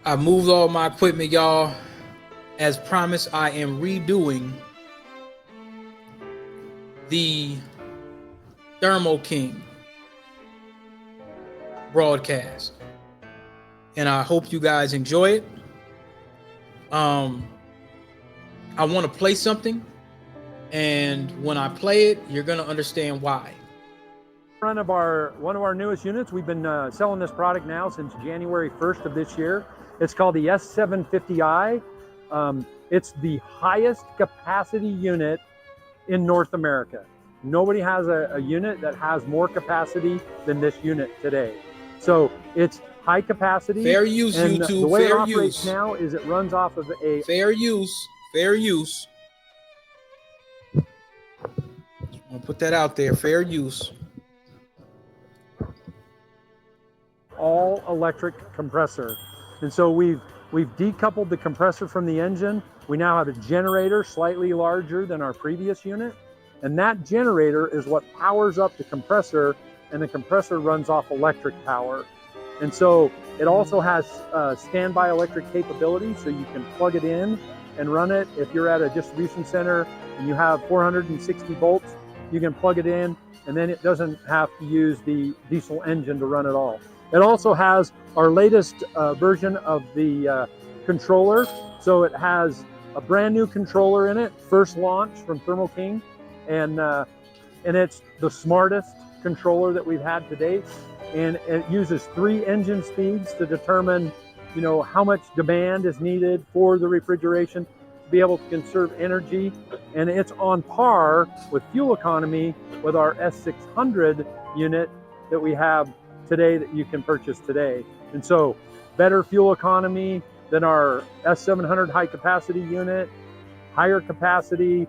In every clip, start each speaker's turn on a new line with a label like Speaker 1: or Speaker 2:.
Speaker 1: I moved all my equipment, y'all. As promised, I am redoing the Thermo King broadcast, and I hope you guys enjoy it. I want to play something, and when I play it, you're gonna understand why.
Speaker 2: One of our newest units. We've been selling this product now since January 1st of this year. It's called the S750i. It's the highest capacity unit in North America. Nobody has a unit that has more capacity than this unit today. So it's high capacity.
Speaker 1: Fair use,
Speaker 2: and
Speaker 1: YouTube.
Speaker 2: The way
Speaker 1: fair
Speaker 2: it operates
Speaker 1: use.
Speaker 2: now is it runs off of a
Speaker 1: Fair use. Fair use. I'll put that out there. Fair use.
Speaker 2: all electric compressor. And so we've decoupled the compressor from the engine. We now have a generator slightly larger than our previous unit. And that generator is what powers up the compressor, and the compressor runs off electric power. And so it also has standby electric capability, so you can plug it in and run it. If you're at a distribution center and you have 460 volts, you can plug it in, and then it doesn't have to use the diesel engine to run it all. It also has our latest version of the controller. So it has a brand new controller in it, first launch from Thermo King, and it's the smartest controller that we've had to date. And it uses 3 engine speeds to determine, how much demand is needed for the refrigeration to be able to conserve energy. And it's on par with fuel economy with our S600 unit that we have today that you can purchase today. And so better fuel economy than our S700 high capacity unit, higher capacity,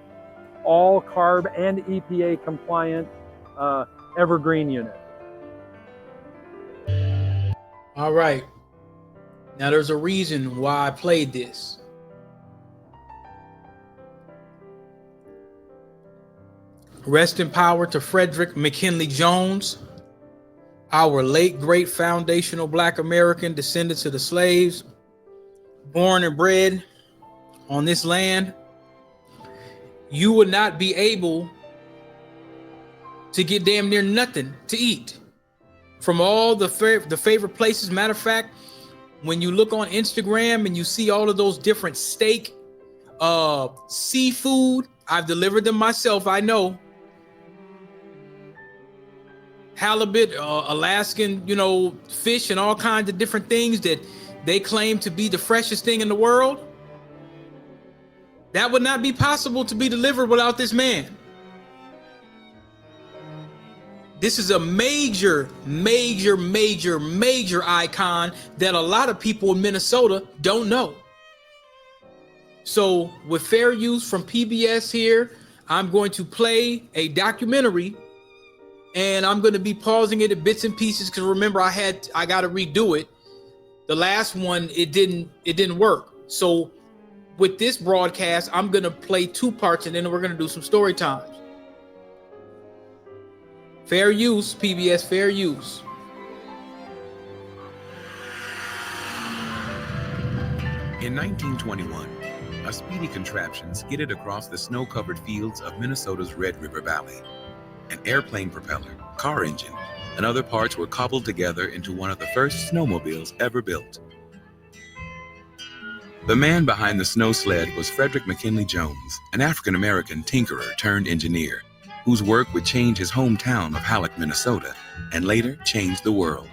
Speaker 2: all CARB and EPA compliant evergreen unit.
Speaker 1: All right. Now there's a reason why I played this. Rest in power to Frederick McKinley Jones, our late great foundational Black American, descendants of the slaves, born and bred on this land. You would not be able to get damn near nothing to eat from all the favorite places. Matter of fact, when you look on Instagram and you see all of those different steak, seafood, I've delivered them myself, I know. Halibut, Alaskan, fish and all kinds of different things that they claim to be the freshest thing in the world. That would not be possible to be delivered without this man. This is a major, major, major, major icon that a lot of people in Minnesota don't know. So with fair use from PBS here, I'm going to play a documentary, and I'm going to be pausing it at bits and pieces because remember I got to redo it. The last one, it didn't work. So with this broadcast, I'm going to play 2 parts, and then we're going to do some story times. Fair use, PBS, fair use.
Speaker 3: In 1921, a speedy contraption skidded across the snow-covered fields of Minnesota's Red River Valley. An airplane propeller, car engine, and other parts were cobbled together into one of the first snowmobiles ever built. The man behind the snow sled was Frederick McKinley Jones, an African-American tinkerer turned engineer, whose work would change his hometown of Halleck, Minnesota, and later change the world.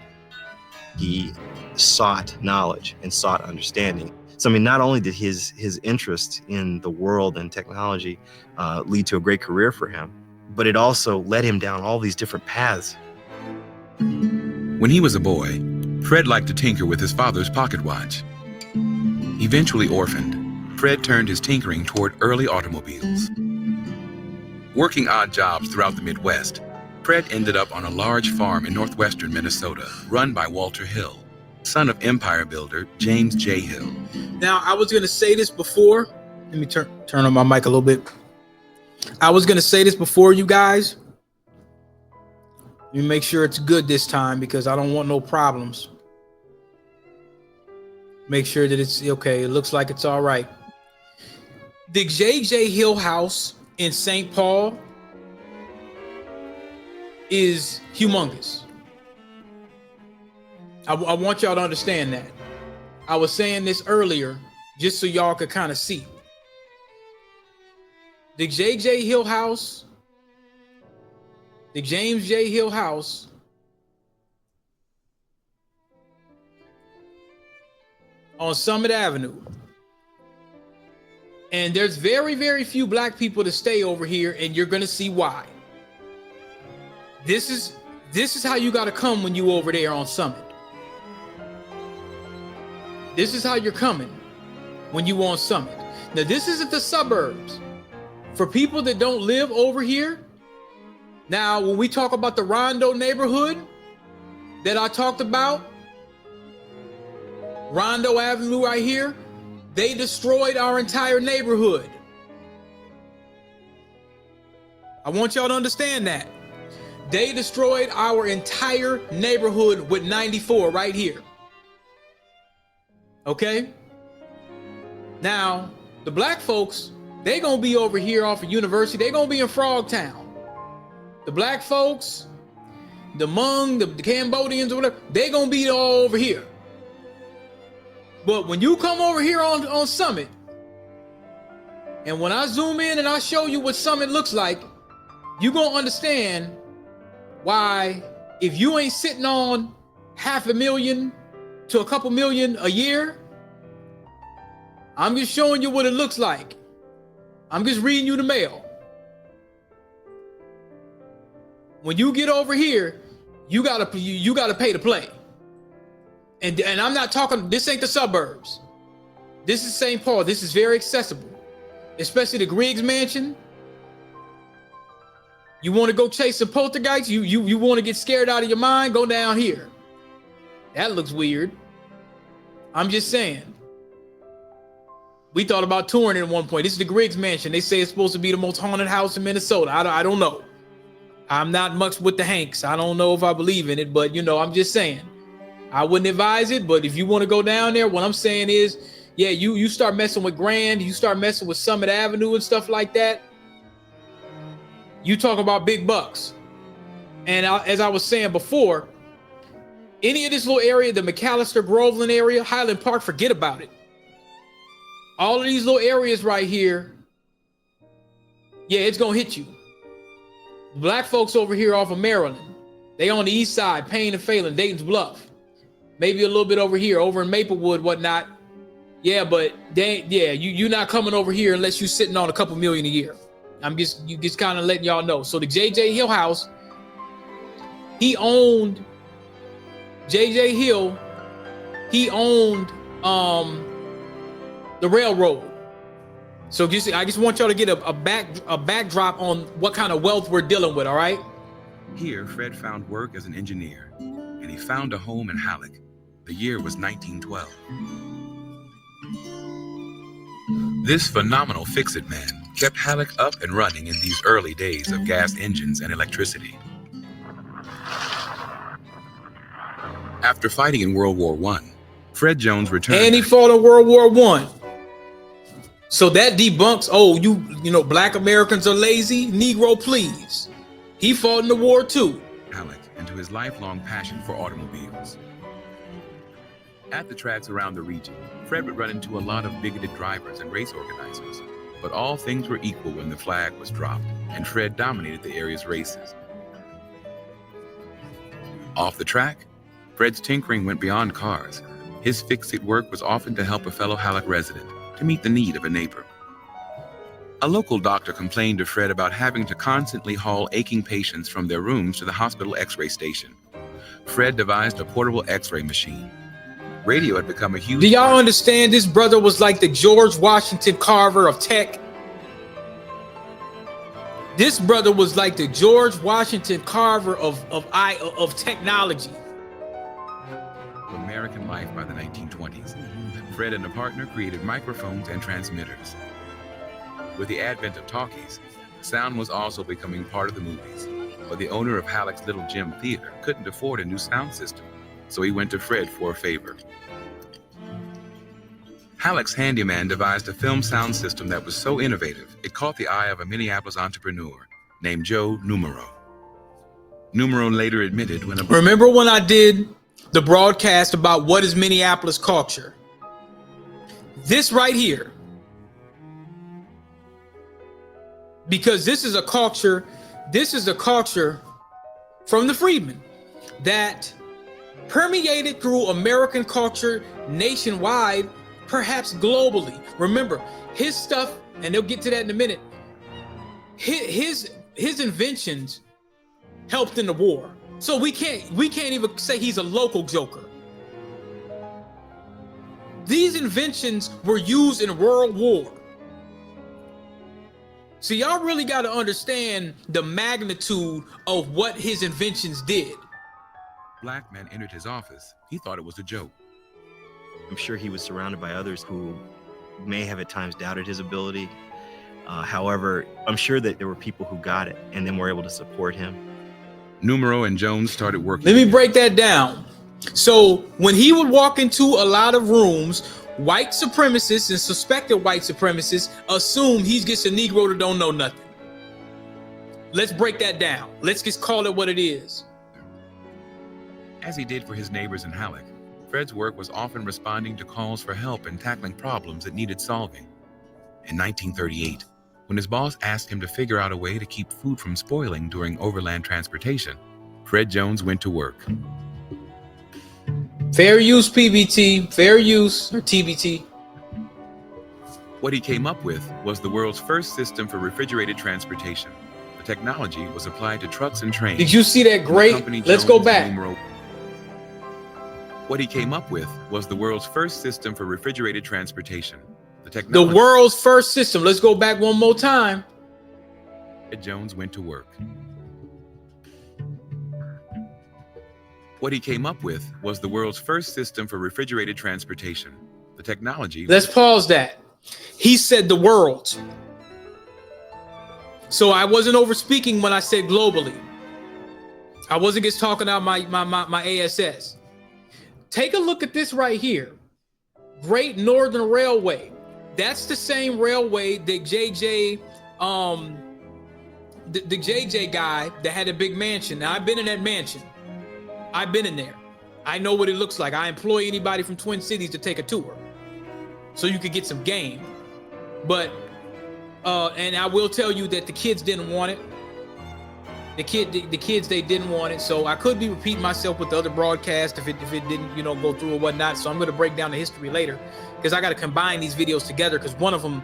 Speaker 4: He sought knowledge and sought understanding. So, not only did his interest in the world and technology lead to a great career for him, but it also led him down all these different paths.
Speaker 3: When he was a boy, Fred liked to tinker with his father's pocket watch. Eventually orphaned, Fred turned his tinkering toward early automobiles. Working odd jobs throughout the Midwest, Fred ended up on a large farm in northwestern Minnesota, run by Walter Hill, son of empire builder James J. Hill.
Speaker 1: Now, I was going to say this before. Let me turn on my mic a little bit. I was going to say this before, you guys. Let me make sure it's good this time because I don't want no problems. Make sure that it's okay. It looks like it's all right. The J.J. Hill House in St. Paul is humongous. I want y'all to understand that. I was saying this earlier just so y'all could kind of see. The J.J. Hill House, the James J. Hill House, on Summit Avenue. And there's very, very few black people to stay over here, and you're gonna see why. This is how you gotta come when you over there on Summit. This is how you're coming when you on Summit. Now, this isn't the suburbs. For people that don't live over here, now when we talk about the Rondo neighborhood that I talked about, Rondo Avenue right here, they destroyed our entire neighborhood. I want y'all to understand that. They destroyed our entire neighborhood with 94 right here. Okay? Now, the black folks, they gonna be over here off of University. They gonna be in Frogtown. The black folks, the Hmong, the Cambodians or whatever, they gonna be all over here. But when you come over here on Summit, and when I zoom in and I show you what Summit looks like, you gonna understand why, if you ain't sitting on $500,000 to a couple million a year, I'm just showing you what it looks like. I'm just reading you the mail. When you get over here, you gotta pay to play. And I'm not talking, this ain't the suburbs. This is St. Paul. This is very accessible, especially the Griggs Mansion. You want to go chase some poltergeists? You want to get scared out of your mind? Go down here. That looks weird. I'm just saying. We thought about touring it at one point. This is the Griggs Mansion. They say it's supposed to be the most haunted house in Minnesota. I don't know. I'm not much with the Hanks. I don't know if I believe in it, but I'm just saying. I wouldn't advise it, but if you want to go down there, what I'm saying is, yeah, you start messing with Grand, you start messing with Summit Avenue and stuff like that. You talk about big bucks. And as I was saying before, any of this little area, the McAllister Groveland area, Highland Park, forget about it. All of these little areas right here, yeah, it's going to hit you. Black folks over here off of Maryland, they on the east side, Payne and Phelan, Dayton's Bluff. Maybe a little bit over here, over in Maplewood, whatnot. Yeah, but you're not coming over here unless you're sitting on a couple million a year. You just kind of letting y'all know. So the J.J. Hill House, he owned J.J. Hill. He owned the railroad. So I just want y'all to get a backdrop on what kind of wealth we're dealing with. All right.
Speaker 3: Here, Fred found work as an engineer, and he found a home in Halleck. The year was 1912. This phenomenal fix-it man kept Halleck up and running in these early days of gas engines and electricity. After fighting in World War I, Fred Jones returned.
Speaker 1: And he fought in World War I. So that debunks, black Americans are lazy. Negro, please. He fought in the war too.
Speaker 3: Halleck, and to his lifelong passion for automobiles. At the tracks around the region, Fred would run into a lot of bigoted drivers and race organizers, but all things were equal when the flag was dropped, and Fred dominated the area's races. Off the track, Fred's tinkering went beyond cars. His fix-it work was often to help a fellow Halleck resident, to meet the need of a neighbor. A local doctor complained to Fred about having to constantly haul aching patients from their rooms to the hospital x-ray station. Fred devised a portable x-ray machine. Radio had become a huge...
Speaker 1: Do y'all understand? This brother was like the George Washington Carver of tech. This brother was like the George Washington Carver of technology.
Speaker 3: American life by the 1920s. Fred and a partner created microphones and transmitters. With the advent of talkies, sound was also becoming part of the movies, but the owner of Halleck's Little Gym Theater couldn't afford a new sound system, so he went to Fred for a favor. Halleck's handyman devised a film sound system that was so innovative, it caught the eye of a Minneapolis entrepreneur named Joe Numero. Numero later admitted when
Speaker 1: Remember when I did the broadcast about what is Minneapolis culture? This right here. Because this is a culture from the freedmen that permeated through American culture nationwide, perhaps globally. Remember, his stuff, and they'll get to that in a minute, his inventions helped in the war. So we can't even say he's a local joker. These inventions were used in World War. So y'all really got to understand the magnitude of what his inventions did.
Speaker 3: black men entered his office, he thought it was a joke.
Speaker 4: I'm sure he was surrounded by others who may have at times doubted his ability. However, I'm sure that there were people who got it and then were able to support him.
Speaker 3: Numero and Jones started working.
Speaker 1: Let me break that down. So when he would walk into a lot of rooms, white supremacists and suspected white supremacists assume he gets a Negro that don't know nothing. Let's break that down. Let's just call it what it is.
Speaker 3: As he did for his neighbors in Halleck, Fred's work was often responding to calls for help and tackling problems that needed solving. In 1938, when his boss asked him to figure out a way to keep food from spoiling during overland transportation, Fred Jones went to work.
Speaker 1: Fair use PBT, fair use, or TBT.
Speaker 3: What he came up with was the world's first system for refrigerated transportation. The technology was applied to trucks and trains.
Speaker 1: Did you see that great? Let's go back.
Speaker 3: What he came up with was the world's first system for refrigerated transportation.
Speaker 1: The world's first system. Let's go back one more time.
Speaker 3: Fred Jones went to work. What he came up with was the world's first system for refrigerated transportation. The technology.
Speaker 1: Let's pause that. He said the world. So I wasn't over speaking when I said globally. I wasn't just talking out my ASS. Take a look at this right here. Great Northern Railway. That's the same railway that JJ, the JJ guy that had a big mansion. Now I've been in that mansion. I've been in there. I know what it looks like. I employ anybody from Twin Cities to take a tour, so you could get some game. But and I will tell you that the kids didn't want it. The kids, they didn't want it. So I could be repeating myself with the other broadcast if it didn't, go through or whatnot. So I'm going to break down the history later because I got to combine these videos together because one of them,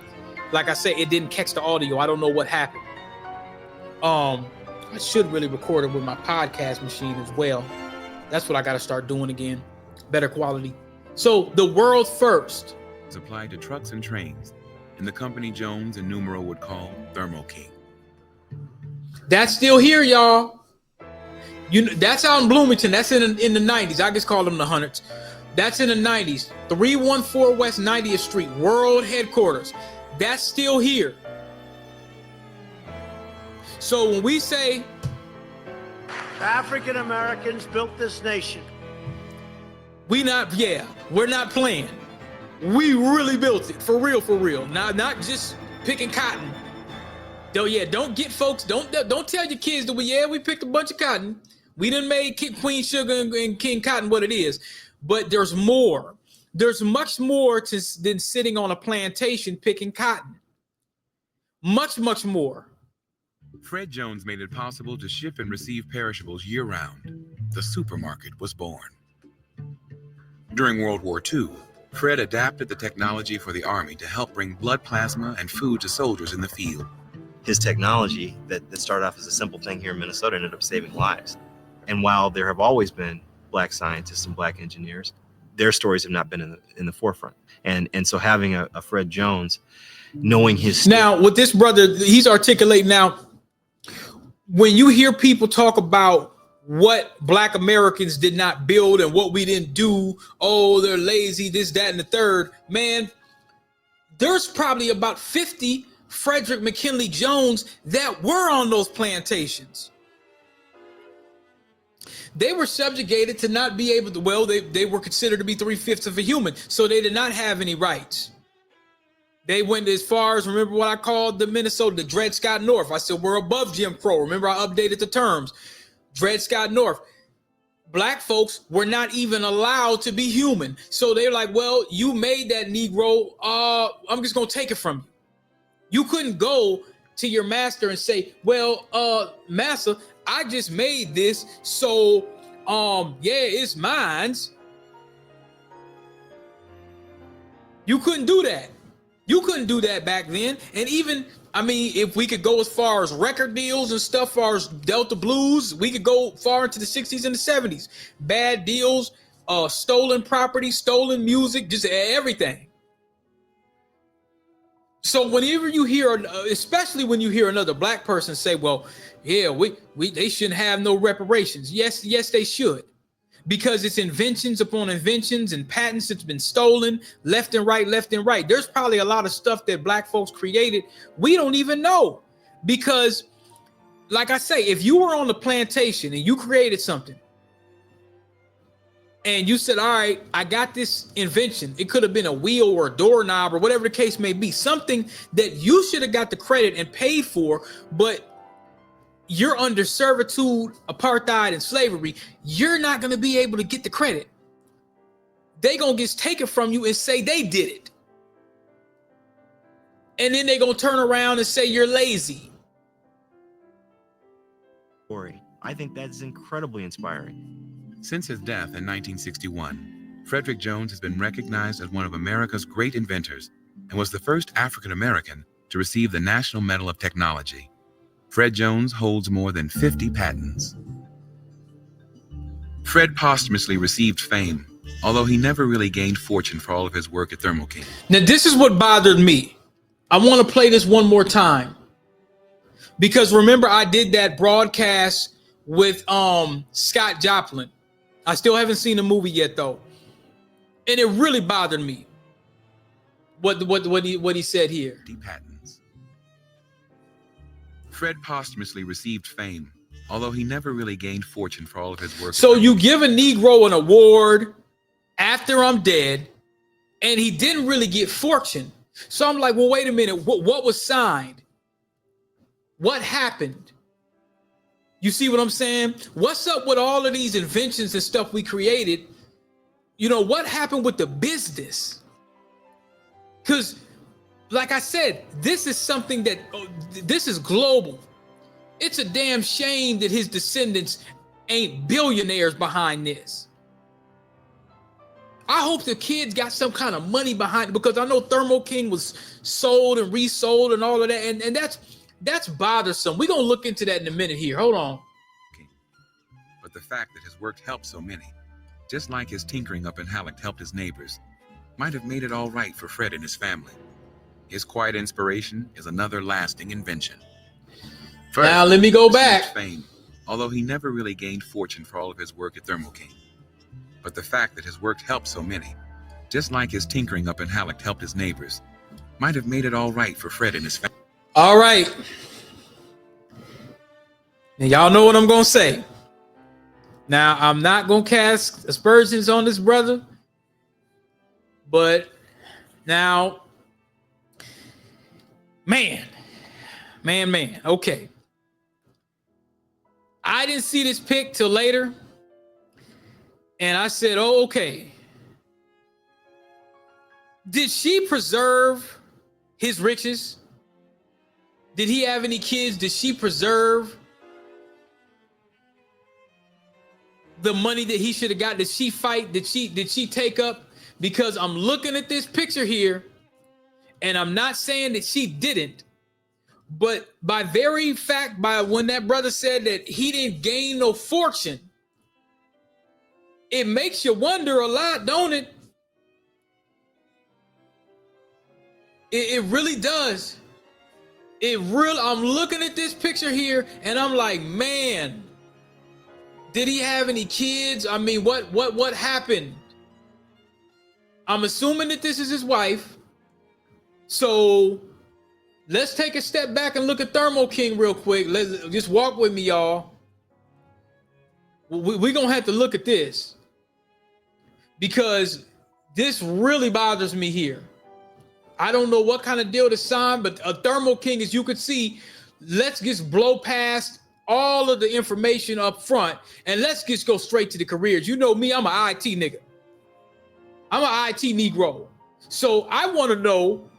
Speaker 1: like I said, it didn't catch the audio. I don't know what happened. I should really record it with my podcast machine as well. That's what I got to start doing again. Better quality. So the world first.
Speaker 3: Was applied to trucks and trains, and the company Jones and Numero would call Thermo King.
Speaker 1: That's still here, y'all. That's out in Bloomington. That's in the 90s. I just call them the hundreds. That's in the 90s. 314 West 90th Street, world headquarters. That's still here. So when we say
Speaker 5: African Americans built this nation,
Speaker 1: we're not playing. We really built it for real. Not just picking cotton. Don't get folks. Don't tell your kids that we picked a bunch of cotton. We done made Queen Sugar and King Cotton what it is. But there's more. There's much more than sitting on a plantation picking cotton. Much more.
Speaker 3: Fred Jones made it possible to ship and receive perishables year-round. The supermarket was born. During World War II, Fred adapted the technology for the Army to help bring blood plasma and food to soldiers in the field.
Speaker 4: His technology that started off as a simple thing here in Minnesota ended up saving lives. And while there have always been black scientists and black engineers, their stories have not been in the forefront. And so having a Fred Jones, knowing his
Speaker 1: now with this brother, he's articulating now. When you hear people talk about what black Americans did not build and what we didn't do, oh, they're lazy, this, that, and the third, man, there's probably about 50 Frederick McKinley Jones that were on those plantations. They were subjugated to not be able to, well, they were considered to be 3/5 of a human, so they did not have any rights. They went as far as, remember what I called the Minnesota, the Dred Scott North. I said, we're above Jim Crow. Remember, I updated the terms. Dred Scott North. Black folks were not even allowed to be human. So they're like, well, you made that Negro. I'm just going to take it from you. You couldn't go to your master and say, well, master, I just made this. So, yeah, it's mine's. You couldn't do that. You couldn't do that back then. And even, I mean, if we could go as far as record deals and stuff, far as Delta Blues, we could go far into the 60s and the 70s. Bad deals, stolen property, stolen music, just everything. So whenever you hear, especially when you hear another black person say, well, yeah, they shouldn't have no reparations. Yes, they should. Because it's inventions upon inventions and patents that's been stolen left and right. There's probably a lot of stuff that black folks created we don't even know. Because, like I say, if you were on the plantation and you created something and you said, all right, I got this invention. It could have been a wheel or a doorknob or whatever the case may be. Something that you should have got the credit and paid for, but you're under servitude, apartheid, and slavery. You're not going to be able to get the credit. They going to get taken from you and say they did it. And then they going to turn around and say you're lazy.
Speaker 4: I think that's incredibly inspiring.
Speaker 3: Since his death in 1961, Frederick Jones has been recognized as one of America's great inventors and was the first African American to receive the National Medal of Technology. Fred Jones holds more than 50 patents. Fred posthumously received fame, although he never really gained fortune for all of his work at Thermo King.
Speaker 1: Now, this is what bothered me. I want to play this one more time. Because remember, I did that broadcast with Scott Joplin. I still haven't seen the movie yet, though. And it really bothered me. What he said here.
Speaker 3: Patents. Fred posthumously received fame, although he never really gained fortune for all of his work.
Speaker 1: So you give a Negro an award after I'm dead, and he didn't really get fortune. So I'm like, well, wait a minute. What was signed? What happened? You see what I'm saying? What's up with all of these inventions and stuff we created? You know, what happened with the business? Because, like I said, this is something that, this is global. It's a damn shame that his descendants ain't billionaires behind this. I hope the kids got some kind of money behind it, because I know Thermo King was sold and resold and all of that. And that's bothersome. We're going to look into that in a minute here. Hold on.
Speaker 3: But the fact that his work helped so many, just like his tinkering up in Halleck helped his neighbors, might have made it all right for Fred and his family. His quiet inspiration is another lasting invention. Fred
Speaker 1: now let me go back.
Speaker 3: Fame, although he never really gained fortune for all of his work at Thermo King. But the fact that his work helped so many, just like his tinkering up in Halleck helped his neighbors, might have made it all right for Fred and his family.
Speaker 1: All right. And y'all know what I'm going to say. Now, I'm not going to cast aspersions on this brother. But now, man. Okay. I didn't see this pic till later. And I said, oh, okay. Did she preserve his riches? Did he have any kids? Did she preserve the money that he should have got? Did she fight? Did she take up? Because I'm looking at this picture here, and I'm not saying that she didn't, but by very fact, by when that brother said that he didn't gain no fortune, it makes you wonder a lot, don't it? It really does. I'm looking at this picture here, and I'm like, man, did he have any kids? I mean, what happened? I'm assuming that this is his wife. So let's take a step back and look at Thermo King real quick. Let's just walk with me, y'all. We're going to have to look at this because this really bothers me here. I don't know what kind of deal to sign, but a Thermo King, as you could see, let's just blow past all of the information up front and let's just go straight to the careers. You know me, I'm an IT nigga. I'm an IT Negro. So I want to know,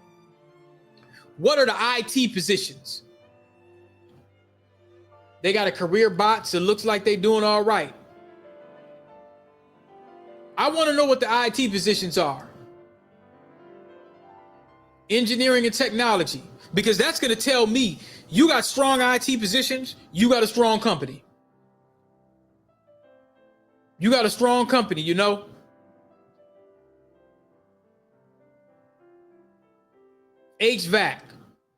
Speaker 1: what are the IT positions? They got a career bots. It looks like they're doing all right. I want to know what the IT positions are. Engineering and technology, because that's going to tell me you got strong IT positions, you got a strong company. You got a strong company, you know. HVAC,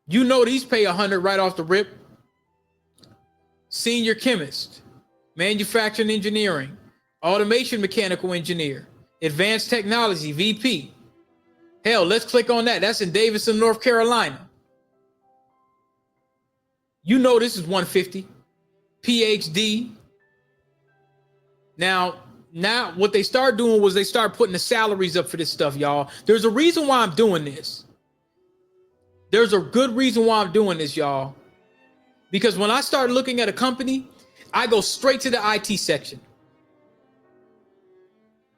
Speaker 1: you know these pay 100 right off the rip. Senior chemist, manufacturing engineering, automation mechanical engineer, advanced technology, VP. Hell, let's click on that. That's in Davidson, North Carolina. You know this is 150. PhD. Now what they start doing was they start putting the salaries up for this stuff, y'all. There's a reason why I'm doing this. There's a good reason why I'm doing this, y'all. Because when I start looking at a company, I go straight to the IT section.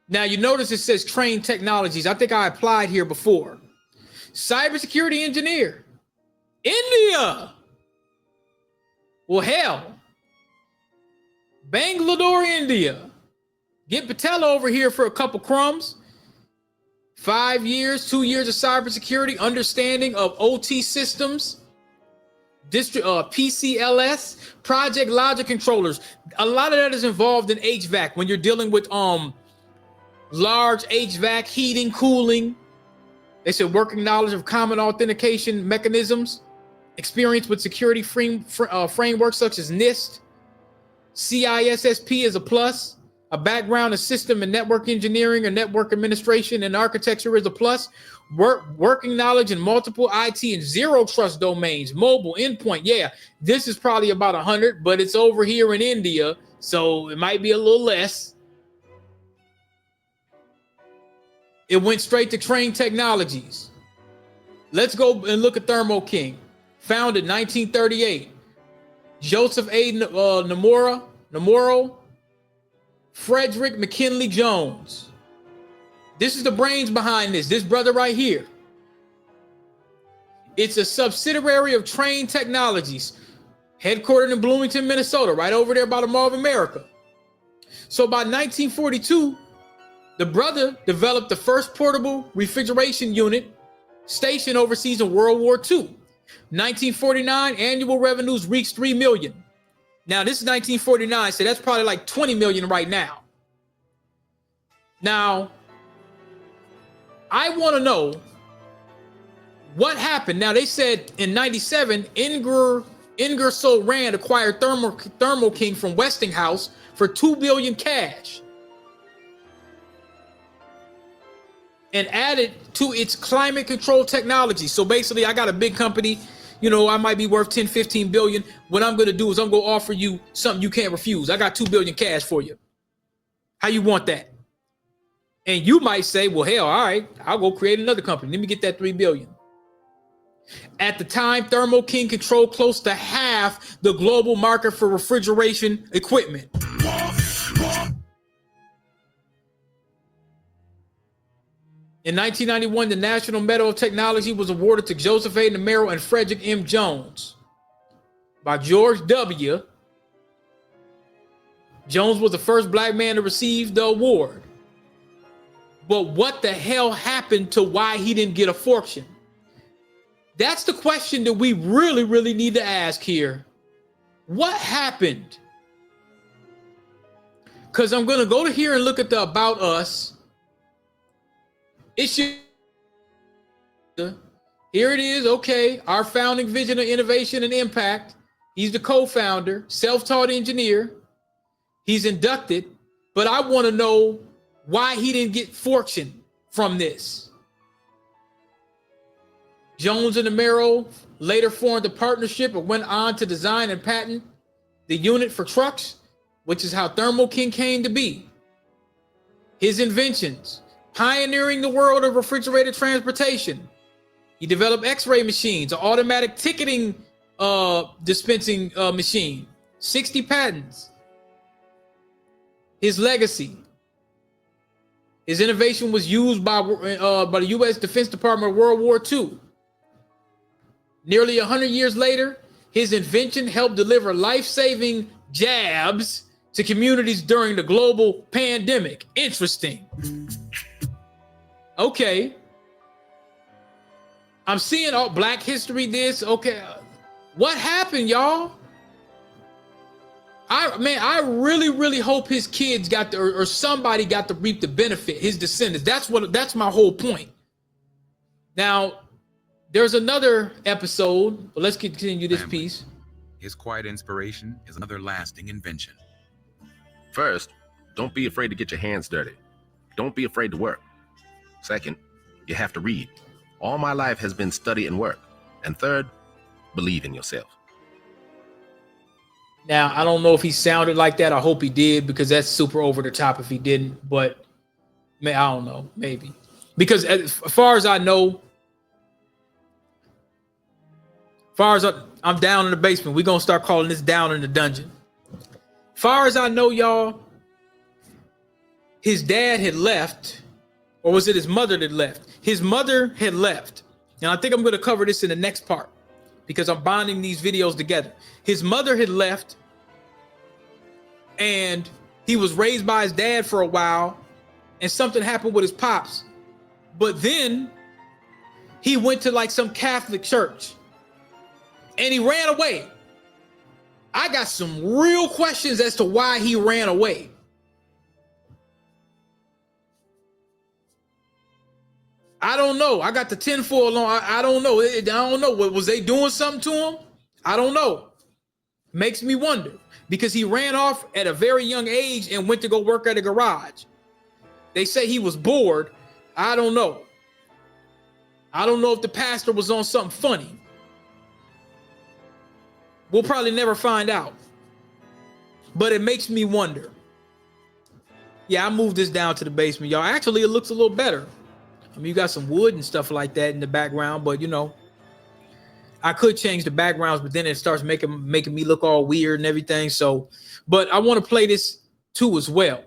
Speaker 1: Now, you notice it says Train Technologies. I think I applied here before. Cybersecurity engineer. India. Well, hell. Bangalore, India. Get Patel over here for a couple crumbs. 5 years, 2 years of cybersecurity, understanding of OT systems, PCLS, project logic controllers. A lot of that is involved in HVAC when you're dealing with large HVAC, heating, cooling. They said working knowledge of common authentication mechanisms, experience with security frameworks such as NIST, CISSP is a plus. A background in system and network engineering or network administration and architecture is a plus. Working knowledge in multiple IT and zero trust domains, mobile, endpoint. Yeah, this is probably about 100, but it's over here in India, so it might be a little less. It went straight to Train Technologies. Let's go and look at Thermo King. Founded 1938. Joseph A. Nomura. Frederick McKinley Jones. This is the brains behind this brother right here. It's a subsidiary of Train Technologies, headquartered in Bloomington, Minnesota, right over there by the Mall of America. So by 1942, the brother developed the first portable refrigeration unit stationed overseas in World War II. 1949, annual revenues reached $3 million. Now, this is 1949, so that's probably like 20 million right now. Now, I want to know what happened. Now, they said in 97, Ingersoll Rand acquired Thermo King from Westinghouse for $2 billion cash and added to its climate control technology. So basically, I got a big company. You know, I might be worth 10, 15 billion. What I'm going to do is I'm going to offer you something you can't refuse. I got $2 billion cash for you. How you want that? And you might say, well, hell, all right, I'll go create another company. Let me get that $3 billion. At the time, Thermo King controlled close to half the global market for refrigeration equipment. In 1991, the National Medal of Technology was awarded to Joseph A. Nomura and Frederick M. Jones by George W. Jones was the first black man to receive the award. But what the hell happened to why he didn't get a fortune? That's the question that we really, really need to ask here. What happened? Because I'm going to go to here and look at the About Us. It should. Here it is. Okay. Our founding vision of innovation and impact. He's the co-founder, self-taught engineer. He's inducted, but I want to know why he didn't get fortune from this. Jones and Nomura later formed a partnership and went on to design and patent the unit for trucks. which is how Thermo King came to be. His inventions, pioneering the world of refrigerated transportation. He developed X-ray machines, an automatic ticketing dispensing machine, 60 patents. His legacy. His innovation was used by the U.S. Defense Department of World War II. Nearly 100 years later, his invention helped deliver life-saving jabs to communities during the global pandemic. Interesting. Okay. I'm seeing all Black History this. Okay. What happened, y'all? I really hope his kids got or somebody got to reap the benefit, his descendants. That's my whole point. Now, there's another episode, but let's continue this piece.
Speaker 3: His quiet inspiration is another lasting invention.
Speaker 6: First, don't be afraid to get your hands dirty. Don't be afraid to work. Second, you have to read. All my life has been study and work. And third, believe in yourself.
Speaker 1: Now, I don't know if he sounded like that. I hope he did, because that's super over the top if he didn't. But I don't know, maybe. Because as far as I know, I'm down in the basement. We're going to start calling this down in the dungeon. Far as I know, y'all, his dad had left, or was it his mother that left? His mother had left. And I think I'm going to cover this in the next part, because I'm bonding these videos together. His mother had left, and he was raised by his dad for a while, and something happened with his pops. But then he went to like some Catholic church, and he ran away. I got some real questions as to why he ran away. I don't know. I got the tinfoil on. I don't know. I don't know. Was they doing something to him? I don't know. Makes me wonder, because he ran off at a very young age and went to go work at a garage. They say he was bored. I don't know. I don't know if the pastor was on something funny. We'll probably never find out. But it makes me wonder. Yeah, I moved this down to the basement, y'all. Actually, it looks a little better. I mean, you got some wood and stuff like that in the background, but you know, I could change the backgrounds, but then it starts making me look all weird and everything. So, but I want to play this too as well.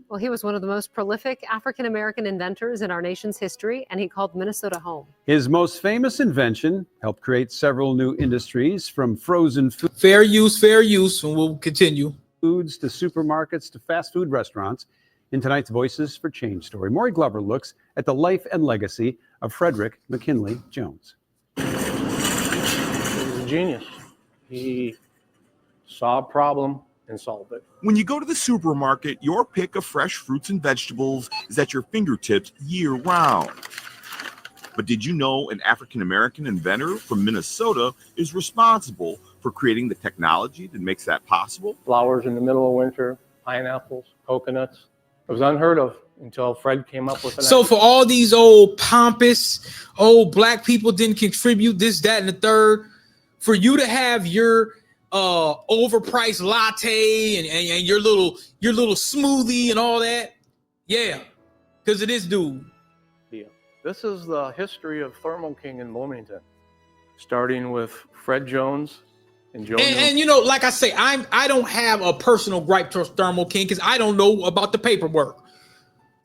Speaker 7: Well, he was one of the most prolific African-American inventors in our nation's history, and he called Minnesota home.
Speaker 8: His most famous invention helped create several new industries, from frozen
Speaker 1: Fair use, and we'll continue.
Speaker 8: foods to supermarkets to fast food restaurants. In tonight's Voices for Change story, Maury Glover looks at the life and legacy of Frederick McKinley Jones.
Speaker 9: He was a genius. He saw a problem and solved it.
Speaker 10: When you go to the supermarket, your pick of fresh fruits and vegetables is at your fingertips year-round. But did you know an African-American inventor from Minnesota is responsible for creating the technology that makes that possible?
Speaker 9: Flowers in the middle of winter, pineapples, coconuts. It was unheard of until Fred came up with it.
Speaker 1: So for all these old pompous, old Black people didn't contribute this, that, and the third, for you to have your overpriced latte and your little smoothie and all that, yeah, because of this dude.
Speaker 9: Yeah. This is the history of Thermo King in Bloomington, starting with Fred Jones and Joe.
Speaker 1: And you know, like I say, I don't have a personal gripe towards Thermo King because I don't know about the paperwork.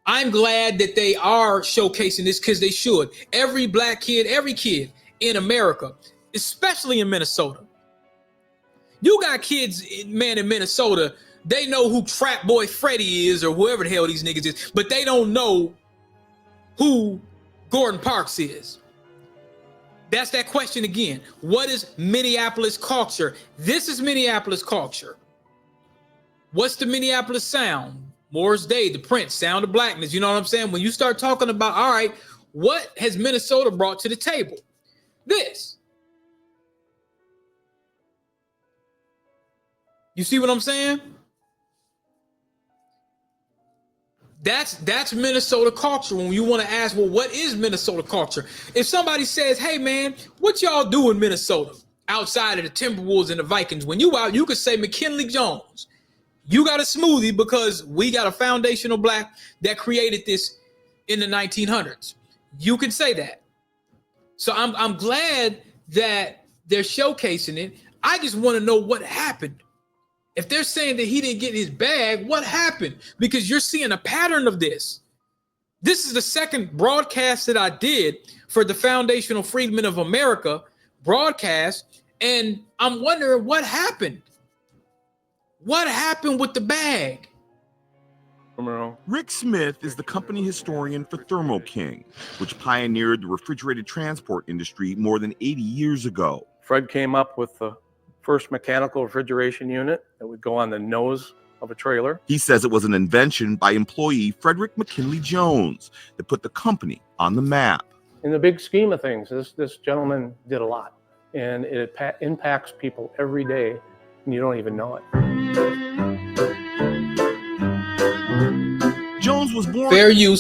Speaker 1: I'm glad that they are showcasing this, because they should. Every Black kid, every kid in America, especially in Minnesota. You got kids, man, in Minnesota, they know who Trap Boy Freddy is or whoever the hell these niggas is, but they don't know who Gordon Parks is. That's that question again. What is Minneapolis culture? This is Minneapolis culture. What's the Minneapolis sound? Morris Day, the Prince, Sound of Blackness. You know what I'm saying? When you start talking about, all right, what has Minnesota brought to the table? This. You see what I'm saying? That's Minnesota culture. When you want to ask, well, what is Minnesota culture? If somebody says, hey man, what y'all do in Minnesota? outside of the Timberwolves and the Vikings. When you out, you could say McKinley Jones. You got a smoothie because we got a foundational black that created this in the 1900s. You can say that. So I'm glad that they're showcasing it. I just want to know what happened. If they're saying that he didn't get his bag, what happened? Because you're seeing a pattern of this. This is the second broadcast that I did for the Foundational Freedmen of America broadcast, and I'm wondering what happened. What happened with the bag?
Speaker 10: Rick Smith is the company historian for Thermo King, which pioneered the refrigerated transport industry more than 80 years ago.
Speaker 9: Fred came up with the first mechanical refrigeration unit that would go on the nose of a trailer.
Speaker 10: He says it was an invention by employee Frederick McKinley Jones that put the company on the map.
Speaker 9: In the big scheme of things, this gentleman did a lot, and it impacts people every day, and you don't even know it.
Speaker 10: Jones was born
Speaker 1: in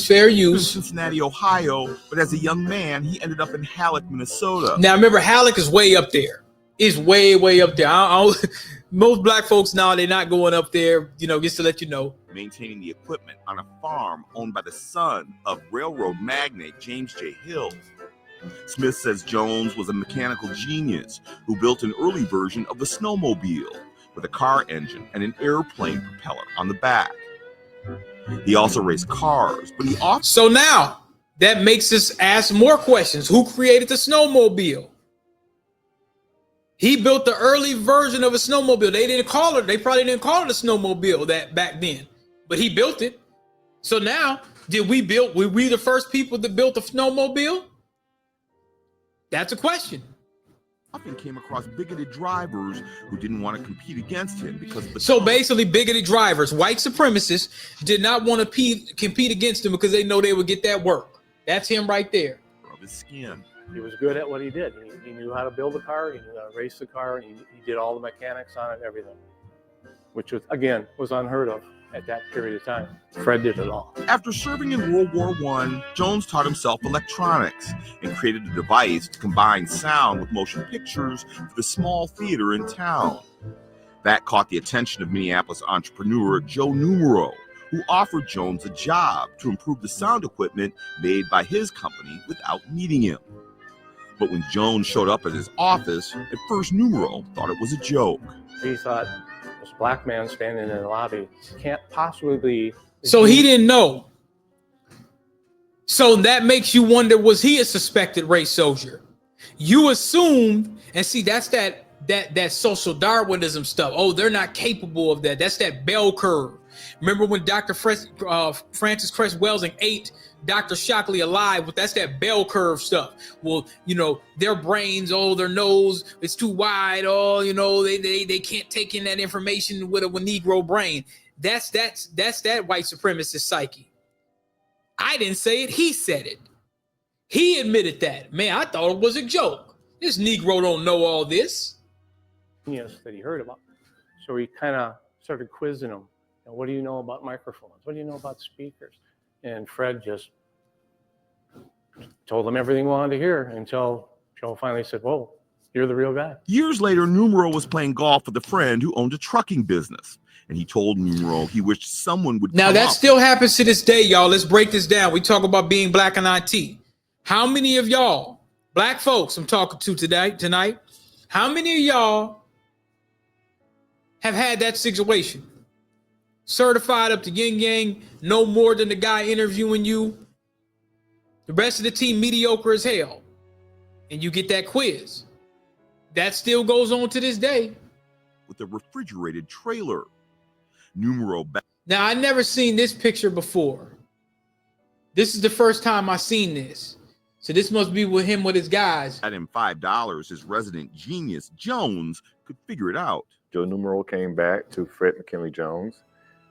Speaker 10: Cincinnati, Ohio, but as a young man, he ended up in Halleck, Minnesota.
Speaker 1: Now, remember, Halleck is way up there. It's way, way up there. Most black folks now, they're not going up there, just to let you know.
Speaker 10: Maintaining the equipment on a farm owned by the son of railroad magnate James J. Hill. Smith says Jones was a mechanical genius who built an early version of the snowmobile with a car engine and an airplane propeller on the back. He also raced cars, but he also...
Speaker 1: So now, that makes us ask more questions. Who created the snowmobile? He built the early version of a snowmobile. They probably didn't call it a snowmobile that back then, but he built it. So now, were we the first people that built a snowmobile? That's a question.
Speaker 10: Often came across bigoted drivers who didn't want to compete against him because of the...
Speaker 1: So basically, bigoted drivers, white supremacists, did not want to compete against him because they know they would get that work. That's him right there.
Speaker 10: Of his skin.
Speaker 9: He was good at what he did. He knew how to build a car, he knew how to race the car, and he did all the mechanics on it, everything, which was unheard of at that period of time. Fred did it all.
Speaker 10: After serving in World War I, Jones taught himself electronics and created a device to combine sound with motion pictures for the small theater in town. That caught the attention of Minneapolis entrepreneur Joe Numero, who offered Jones a job to improve the sound equipment made by his company without meeting him. But when Jones showed up at his office, at first Numero thought it was a joke.
Speaker 9: He thought, this black man standing in the lobby can't possibly be...
Speaker 1: So he didn't know. So that makes you wonder, was he a suspected race soldier? You assumed, and see, that's that social Darwinism stuff. Oh, they're not capable of that. That's that bell curve. Remember when Dr. Francis Cress Welsing ate Dr. Shockley alive? That's that bell curve stuff. Well, their brains, their nose, it's too wide. They can't take in that information with a Negro brain. That's that white supremacist psyche. I didn't say it. He said it. He admitted that. Man, I thought it was a joke. This Negro don't know all this.
Speaker 9: Yes, that he heard about. So he kind of started quizzing him. What do you know about microphones? What do you know about speakers? And Fred just told him everything he wanted to hear until Joe finally said, whoa, you're the real guy.
Speaker 10: Years later, Numero was playing golf with a friend who owned a trucking business. And he told Numero he wished someone would
Speaker 1: Now that still happens to this day, y'all. Let's break this down. We talk about being black in IT. How many of y'all, black folks I'm talking to tonight, how many of y'all have had that situation? Certified up to yin yang, no more than the guy interviewing you. The rest of the team mediocre as hell. And you get that quiz. That still goes on to this day.
Speaker 10: With a refrigerated trailer. Numero.
Speaker 1: Now, I never seen this picture before. This is the first time I seen this. So this must be with him with his guys.
Speaker 10: At him $5, his resident genius, Jones, could figure it out.
Speaker 11: Joe Numero came back to Fred McKinley Jones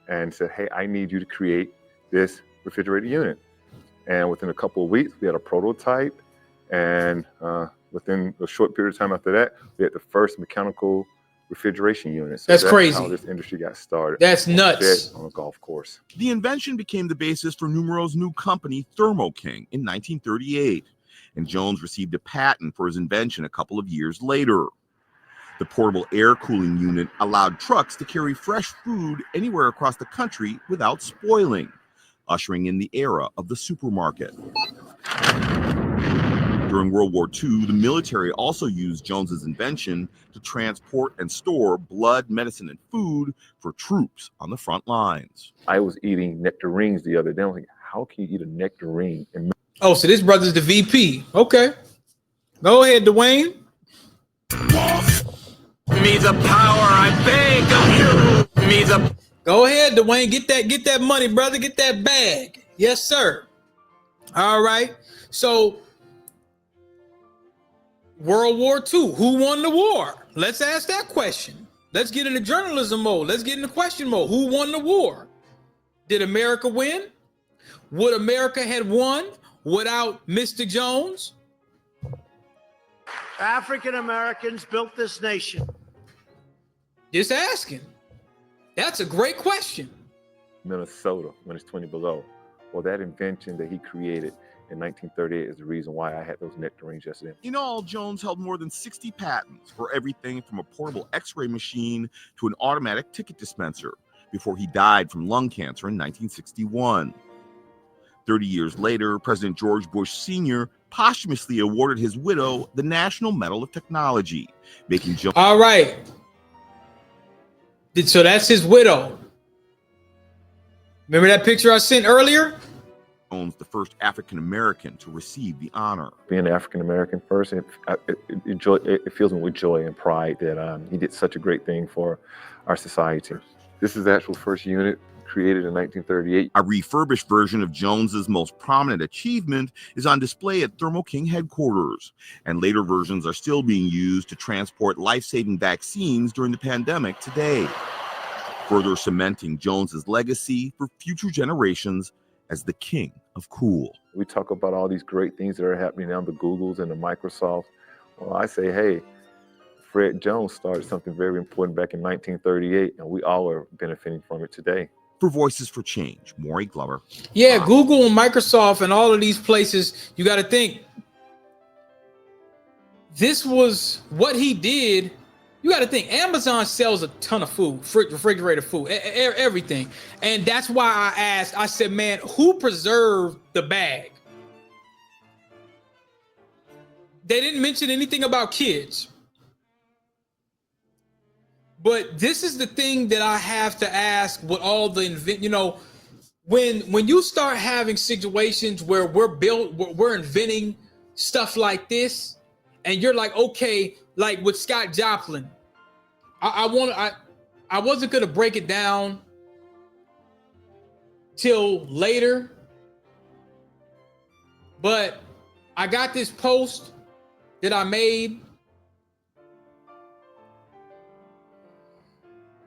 Speaker 11: and said, hey, I need you to create this refrigerated unit. And within a couple of weeks, we had a prototype. And within a short period of time after that, we had the first mechanical refrigeration unit. So
Speaker 1: that's crazy.
Speaker 11: How this industry got started.
Speaker 1: That's nuts.
Speaker 11: On a golf course.
Speaker 10: The invention became the basis for Numero's new company, Thermo King, in 1938. And Jones received a patent for his invention a couple of years later. The portable air cooling unit allowed trucks to carry fresh food anywhere across the country without spoiling, ushering in the era of the supermarket. During World War II, the military also used Jones's invention to transport and store blood, medicine, and food for troops on the front lines.
Speaker 11: I was eating nectarines the other day. I'm like, how can you eat a nectarine?
Speaker 1: Oh, so this brother's the VP. Okay. Go ahead, Dwayne.
Speaker 12: Me the power, I beg of you. Me the.
Speaker 1: Go ahead, Dwayne. Get that money, brother. Get that bag. Yes, sir. All right. So, World War II. Who won the war? Let's ask that question. Let's get into journalism mode. Let's get into question mode. Who won the war? Did America win? Would America have won without Mr. Jones?
Speaker 5: African Americans built this nation.
Speaker 1: Just asking. That's a great question.
Speaker 11: Minnesota, when it's 20 below. Well, that invention that he created in 1938 is the reason why I had those nectarines yesterday.
Speaker 10: In all, Jones held more than 60 patents for everything from a portable x-ray machine to an automatic ticket dispenser before he died from lung cancer in 1961. 30 years later, President George Bush Sr. posthumously awarded his widow the National Medal of Technology, making Jones...
Speaker 1: All right. So that's his widow. Remember that picture I sent earlier?
Speaker 10: Jones the first African-American to receive the honor.
Speaker 11: Being an African-American person, it fills me with joy and pride that he did such a great thing for our society. This is the actual first unit created in 1938.
Speaker 10: A refurbished version of Jones's most prominent achievement is on display at Thermo King headquarters, and later versions are still being used to transport life-saving vaccines during the pandemic today, further cementing Jones's legacy for future generations as the king of cool.
Speaker 11: We talk about all these great things that are happening now, the Googles and the Microsofts. Well, I say, hey, Fred Jones started something very important back in 1938, and we all are benefiting from it today.
Speaker 3: For Voices for Change, Maury Glover.
Speaker 1: Yeah, Google and Microsoft and all of these places, you got to think, this was what he did. You got to think, Amazon sells a ton of food, refrigerated food, everything. And that's why I asked, I said, man, who preserved the bag? They didn't mention anything about kids. But this is the thing that I have to ask with all the when you start having situations where we're inventing stuff like this, and you're like, okay, like with Scott Joplin, I wasn't gonna break it down till later, but I got this post that I made.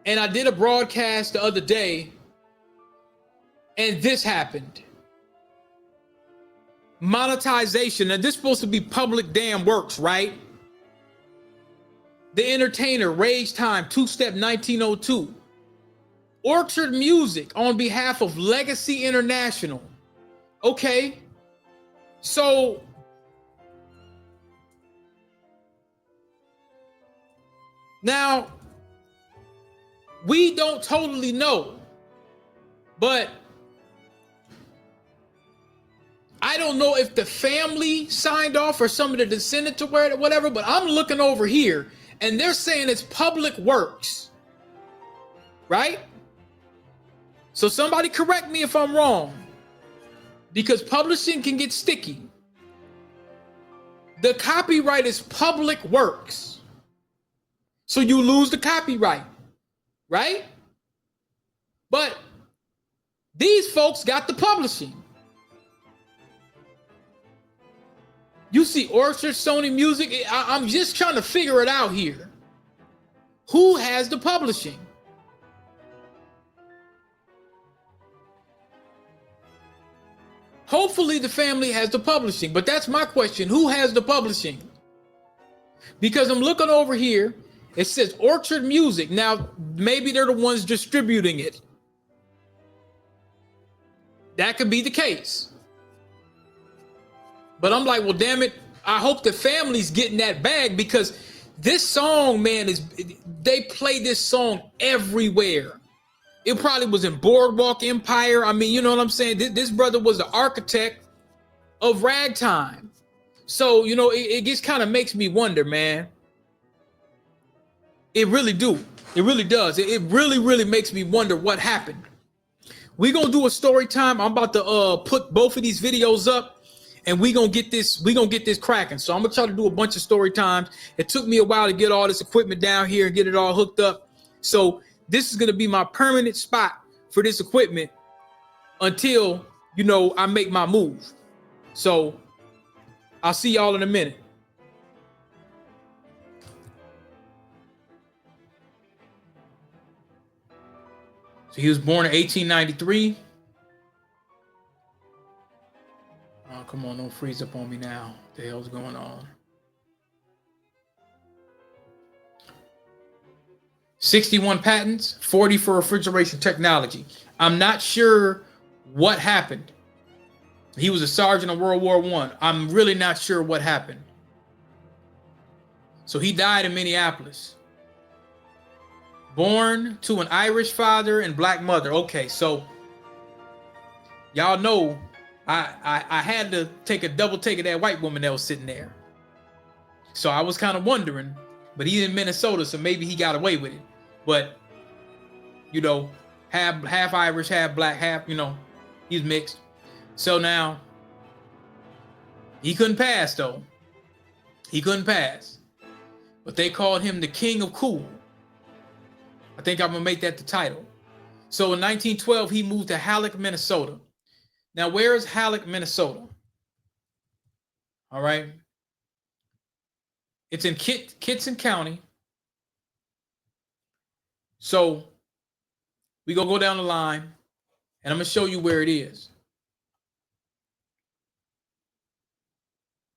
Speaker 1: And I did a broadcast the other day, and this happened. Monetization. Now, this is supposed to be public damn works, right? The Entertainer, Rage Time, Two-Step 1902. Orchard Music on behalf of Legacy International. Okay. So, now, we don't totally know, but I don't know if the family signed off or some of the descendants or whatever, but I'm looking over here and they're saying it's public works, right? So somebody correct me if I'm wrong, because publishing can get sticky. The copyright is public works. So you lose the copyright. Right? But these folks got the publishing. You see Orchard, Sony Music. I'm just trying to figure it out here. Who has the publishing? Hopefully the family has the publishing, but that's my question. Who has the publishing? Because I'm looking over here. It says Orchard Music. Now, maybe they're the ones distributing it. That could be the case. But I'm like, well, damn it. I hope the family's getting that bag, because This song, man, they play this song everywhere. It probably was in Boardwalk Empire. I mean, you know what I'm saying? This brother was the architect of ragtime. So, you know, it just kind of makes me wonder, man. It really do. It really does. It really, really makes me wonder what happened. We're going to do a story time. I'm about to put both of these videos up, and we're going to get this cracking. So I'm going to try to do a bunch of story times. It took me a while to get all this equipment down here and get it all hooked up. So this is going to be my permanent spot for this equipment until, you know, I make my move. So I'll see y'all in a minute. So he was born in 1893. Oh, come on, don't freeze up on me now. What the hell's going on? 61 patents, 40 for refrigeration technology. I'm not sure what happened. He was a sergeant in World War I. I'm really not sure what happened. So he died in Minneapolis. Born to an Irish father and black mother. Okay, so y'all know I had to take a double take of that white woman that was sitting there. So I was kind of wondering, but he's in Minnesota, so maybe he got away with it. But, you know, half Irish, half black, half, you know, he's mixed. So now, he couldn't pass, though. He couldn't pass. But they called him the King of Cool. I think I'm going to make that the title. So in 1912, he moved to Halleck, Minnesota. Now, where is Halleck, Minnesota? All right. It's in Kitson County. So we're going to go down the line, and I'm going to show you where it is.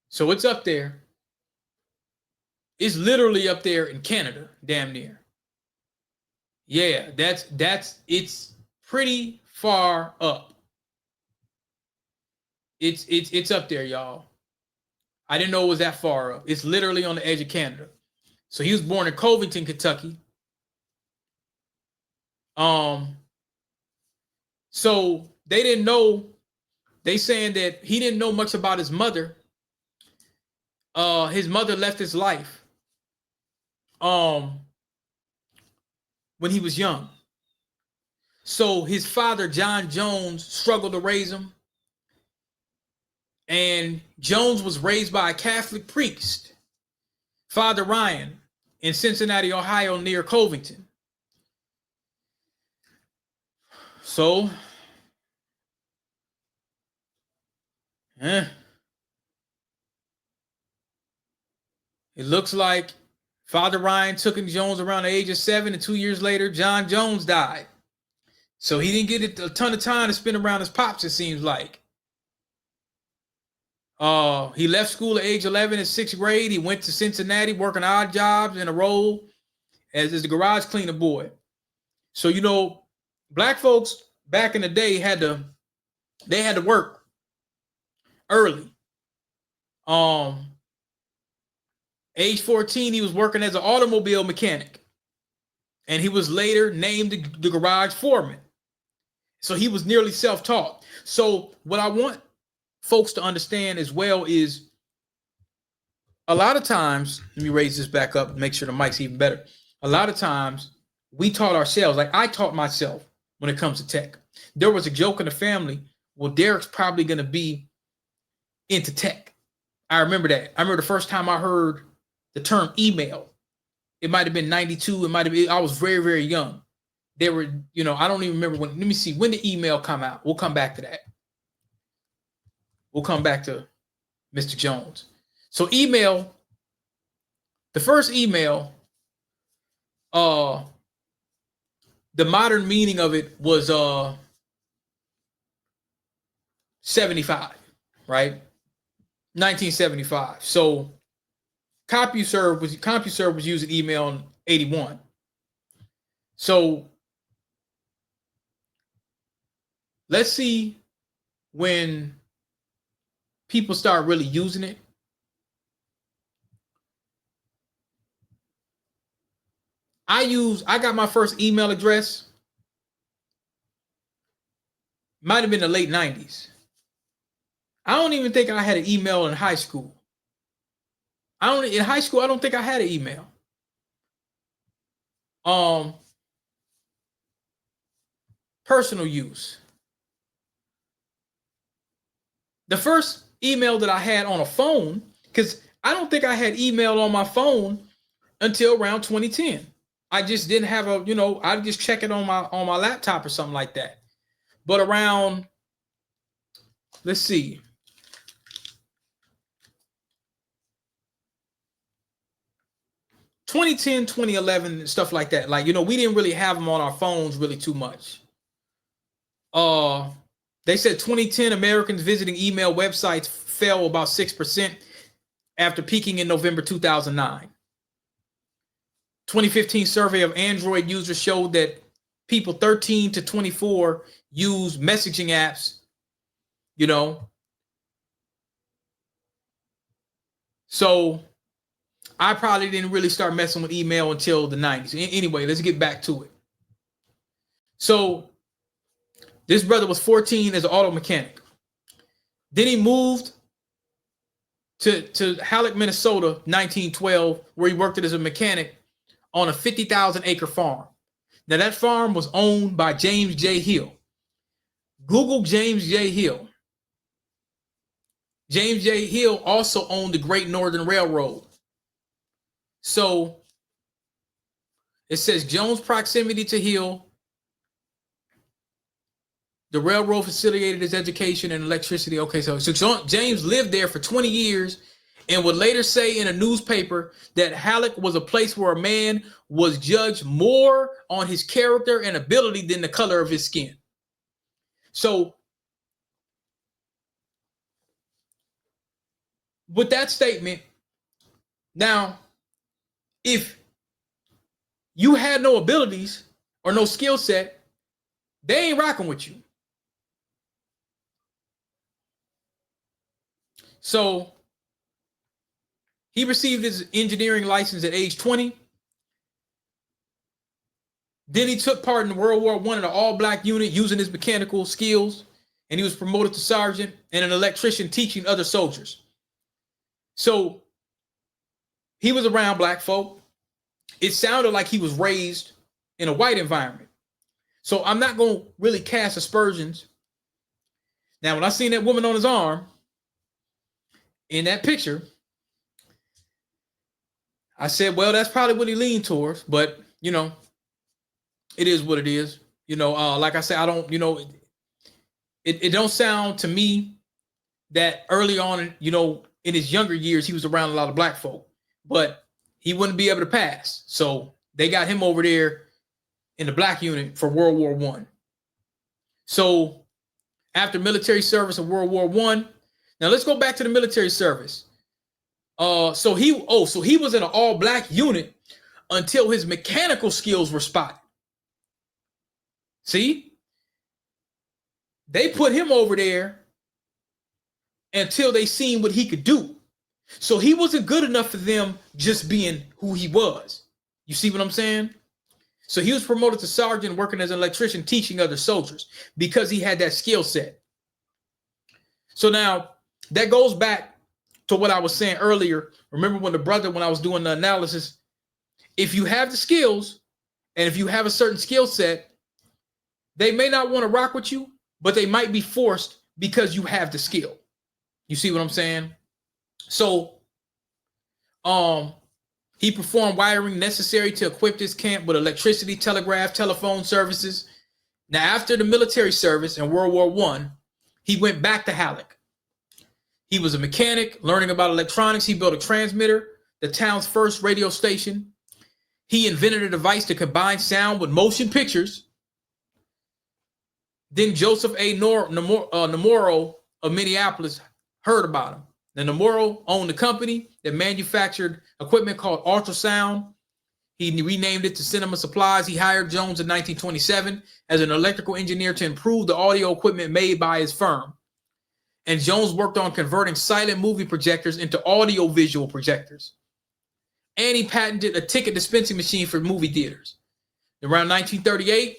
Speaker 1: So it's up there. It's literally up there in Canada, damn near. Yeah, it's pretty far up. It's up there, y'all. I didn't know it was that far up. It's literally on the edge of Canada. So he was born in Covington, Kentucky. So they didn't know, they saying that he didn't know much about his mother. His mother left his life when he was young. So his father, John Jones, struggled to raise him. And Jones was raised by a Catholic priest, Father Ryan, in Cincinnati, Ohio, near Covington. So, it looks like Father Ryan took in Jones around the age of 7, and 2 years later, John Jones died. So he didn't get a ton of time to spend around his pops, it seems like. He left school at age 11 in 6th grade. He went to Cincinnati working odd jobs in a role as the garage cleaner boy. So, you know, black folks back in the day had to work early. Age 14, he was working as an automobile mechanic. And he was later named the garage foreman. So he was nearly self-taught. So what I want folks to understand as well is a lot of times, let me raise this back up and make sure the mic's even better. A lot of times we taught ourselves, like I taught myself when it comes to tech. There was a joke in the family, well, Derek's probably going to be into tech. I remember that. I remember the first time I heard the term email. It might have been 92. It might have been, I was very, very young. There were, you know, I don't even remember when, let me see, when the email come out. We'll come back to that. We'll come back to Mr. Jones. So email, the first email, the modern meaning of it was 75, right? 1975. So CompuServe was using email in 81. So let's see when people start really using it. I got my first email address. Might have been the late 90s. I don't even think I had an email in high school. In high school, I don't think I had an email. Personal use. The first email that I had on a phone, because I don't think I had email on my phone until around 2010. I just didn't have I'd just check it on my laptop or something like that. But around, let's see, 2010, 2011, stuff like that. Like, we didn't really have them on our phones really too much. They said 2010 Americans visiting email websites fell about 6% after peaking in November 2009. 2015 survey of Android users showed that people 13 to 24 use messaging apps, So I probably didn't really start messing with email until the 90s. Anyway, let's get back to it. So this brother was 14 as an auto mechanic. Then he moved to Halleck, Minnesota, 1912, where he worked as a mechanic on a 50,000 acre farm. Now that farm was owned by James J. Hill. Google James J. Hill. James J. Hill also owned the Great Northern Railroad. So it says Jones' proximity to Hill, the railroad facilitated his education and electricity. Okay, so James lived there for 20 years and would later say in a newspaper that Halleck was a place where a man was judged more on his character and ability than the color of his skin. So with that statement, now, if you had no abilities or no skill set, they ain't rocking with you. So he received his engineering license at age 20. Then he took part in World War I in an all-black unit using his mechanical skills, and he was promoted to sergeant and an electrician teaching other soldiers. So he was around black folk. It sounded like he was raised in a white environment. So I'm not going to really cast aspersions. Now, when I seen that woman on his arm in that picture, I said, well, that's probably what he leaned towards, but it is what it is. Like I said, I don't, it don't sound to me that early on, in his younger years, he was around a lot of black folk, but he wouldn't be able to pass. So they got him over there in the black unit for World War I. So after military service in World War I, now let's go back to the military service. So he was in an all-black unit until his mechanical skills were spotted. See? They put him over there until they seen what he could do. So he wasn't good enough for them just being who he was. You see what I'm saying? So he was promoted to sergeant, working as an electrician, teaching other soldiers because he had that skill set. So now that goes back to what I was saying earlier. Remember when I was doing the analysis, if you have the skills and if you have a certain skill set, they may not want to rock with you, but they might be forced because you have the skill. You see what I'm saying? So he performed wiring necessary to equip this camp with electricity, telegraph, telephone services. Now, after the military service in World War I, he went back to Halleck. He was a mechanic, learning about electronics. He built a transmitter, the town's first radio station. He invented a device to combine sound with motion pictures. Then Joseph A. Nomoro of Minneapolis heard about him. Now, Nomoro owned a company that manufactured equipment called ultrasound. He renamed it to Cinema Supplies. He hired Jones in 1927 as an electrical engineer to improve the audio equipment made by his firm. And Jones worked on converting silent movie projectors into audio-visual projectors. and he patented a ticket dispensing machine for movie theaters. Around 1938,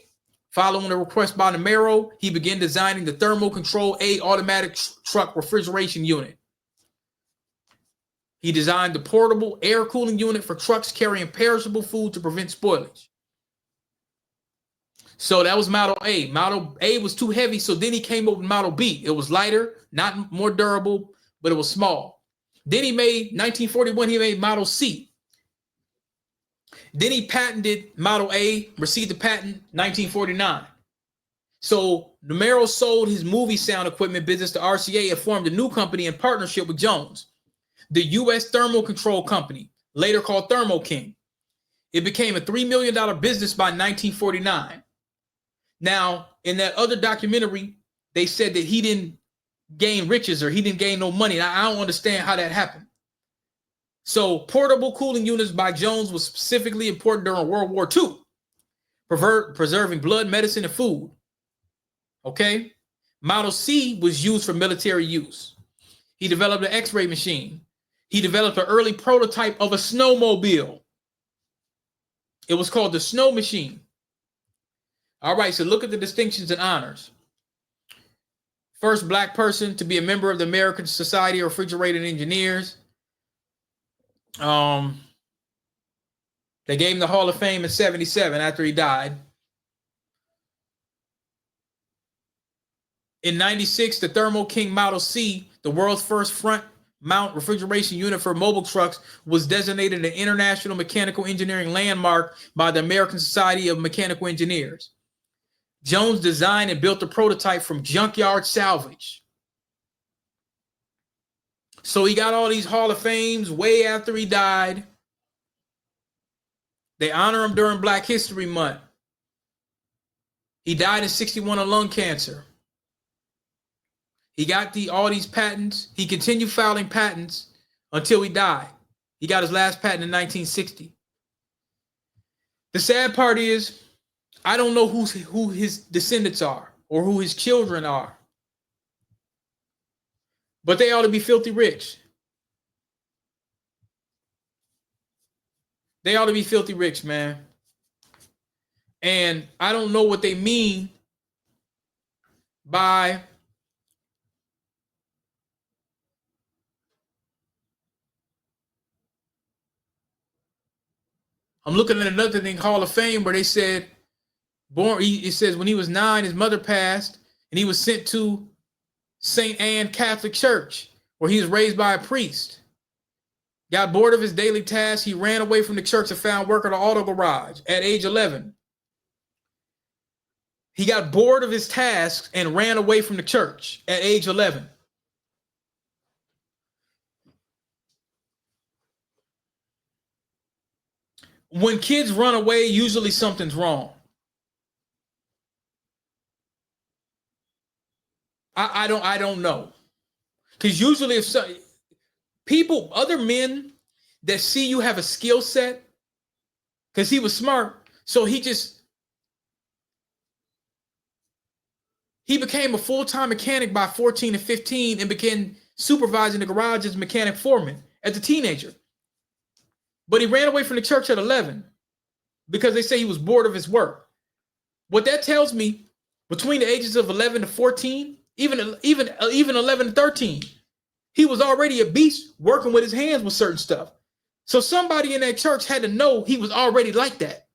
Speaker 1: following a request by Numero, he began designing the Thermo Control A automatic truck refrigeration unit. He designed the portable air cooling unit for trucks carrying perishable food to prevent spoilage. So that was Model A. Model A was too heavy, so then he came up with Model B. It was lighter, not more durable, but it was small. Then he made, 1941, he made Model C. Then he patented Model A, received the patent 1949. So Numero sold his movie sound equipment business to RCA and formed a new company in partnership with Jones, the U.S. Thermal Control Company, later called Thermo King. It became a $3 million business by 1949. Now, in that other documentary, they said that he didn't gain riches or he didn't gain no money. Now, I don't understand how that happened. So portable cooling units by Jones was specifically important during World War II, preserving blood, medicine, and food. Okay? Model C was used for military use. He developed an X-ray machine. He developed an early prototype of a snowmobile. It was called the Snow Machine. All right, so look at the distinctions and honors. First black person to be a member of the American Society of Refrigerating Engineers. They gave him the Hall of Fame in 1977 after he died. In 1996, the Thermo King Model C, the world's first front mount refrigeration unit for mobile trucks, was designated an International Mechanical Engineering Landmark by the American Society of Mechanical Engineers. Jones designed and built the prototype from junkyard salvage. So he got all these Hall of Fames way after he died. They honor him during Black History Month. He died in 1961 of lung cancer. He got all these patents. He continued filing patents until he died. He got his last patent in 1960. The sad part is, I don't know who his descendants are or who his children are. But they ought to be filthy rich. They ought to be filthy rich, man. And I don't know what they mean by I'm looking at another thing, Hall of Fame, where they said it says when he was 9, his mother passed, and he was sent to St. Anne Catholic Church, where he was raised by a priest. Got bored of his daily tasks. He ran away from the church and found work at an auto garage at age 11. He got bored of his tasks and ran away from the church at age 11. When kids run away, usually something's wrong. I don't know. Because usually if other men that see you have a skill set, because he was smart, so he became a full-time mechanic by 14 and 15 and began supervising the garage as mechanic foreman as a teenager. But he ran away from the church at 11 because they say he was bored of his work. What that tells me, between the ages of 11 to 14, even 11 to 13, he was already a beast working with his hands with certain stuff. So somebody in that church had to know he was already like that.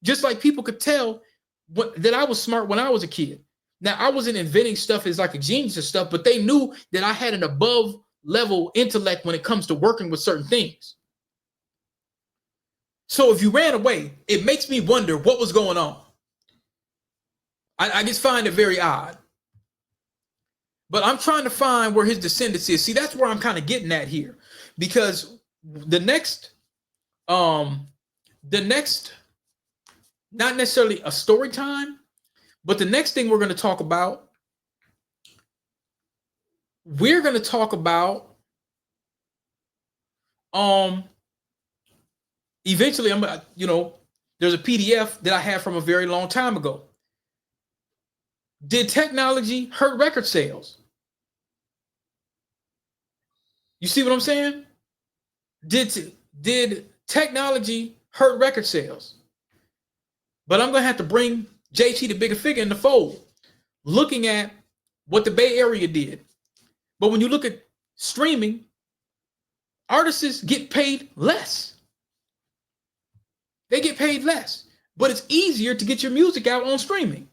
Speaker 1: Just like people could tell that I was smart when I was a kid. Now, I wasn't inventing stuff as like a genius and stuff, but they knew that I had an above level intellect when it comes to working with certain things. So if you ran away, it makes me wonder what was going on. I just find it very odd. But I'm trying to find where his descendants is. See, that's where I'm kind of getting at here. Because the next, not necessarily a story time, but the next thing we're going to talk about, eventually, there's a PDF that I have from a very long time ago. Did technology hurt record sales? You see what I'm saying? Did technology hurt record sales. But I'm going to have to bring JT, the bigger figure, in the fold, looking at what the Bay Area did. But when you look at streaming, artists get paid less. They get paid less. But it's easier to get your music out on streaming.